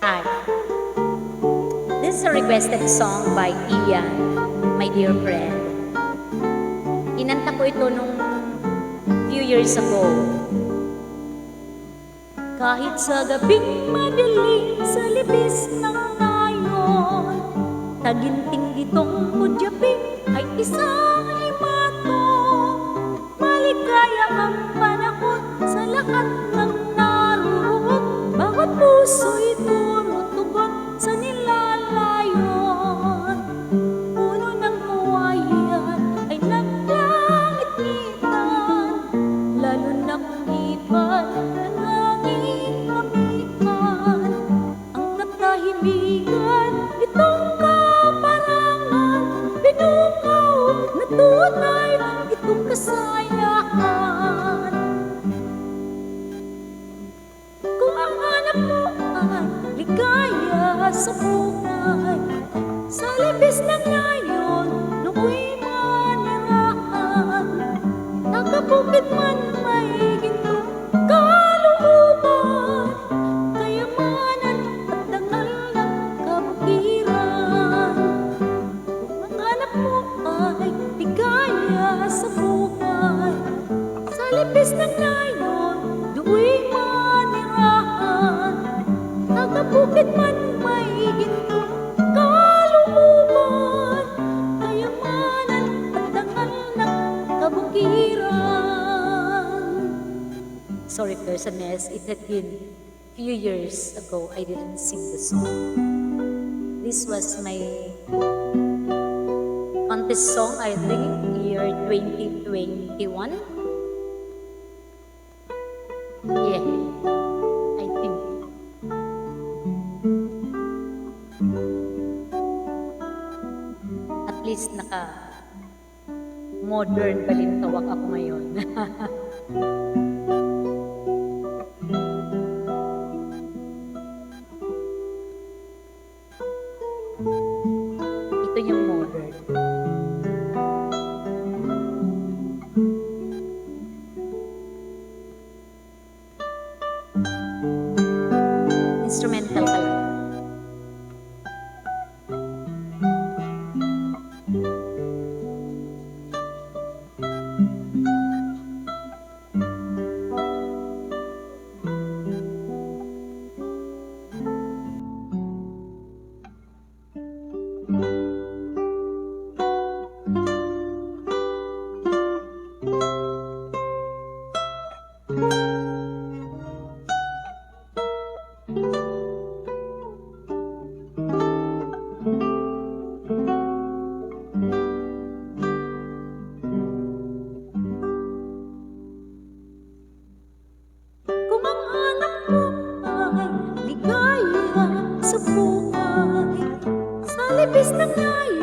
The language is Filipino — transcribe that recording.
Hi. This is a requested song by Ian, my dear friend. Inanta ko ito nung few years ago. Kahit sa gabing madilim sa libis ng nayon, taginting ditong kudyapin ay isang himatong. Maligaya ang panahon sa lahat ng naroon, bawat puso'y turutugon sa nilalayon. Puno ng kawayan ay naglangit-ngitan, lalo na kung ipan ng hanging amihan. Ang katahimikan, itong kaparangan, binukaw na tunay itong kasayahan. Kung ang hanap mo ay ligaya sa buhay, sa libis ng ngayon, nukoy manirahan. Nakabukid man may gintong kalooban, kayamanan at dangal ng kabukiran. Kung ang hanap mo ay ligaya sa buhay, sa libis ng ngayon, do'y manirahan. Nakabukid man may gintong kalooban, kayamanan at dangal ng kabukiran. Sorry, there's a mess. It had been few years ago I didn't sing the song. This was my contest song, I think, year 2021. Yeah, I think. At least naka-modern balintawak ako ngayon. Ito yung modern. Instrumental ka lang. Kung ang hanap mo ay ligaya sa buhay, sa libis ng ngayon,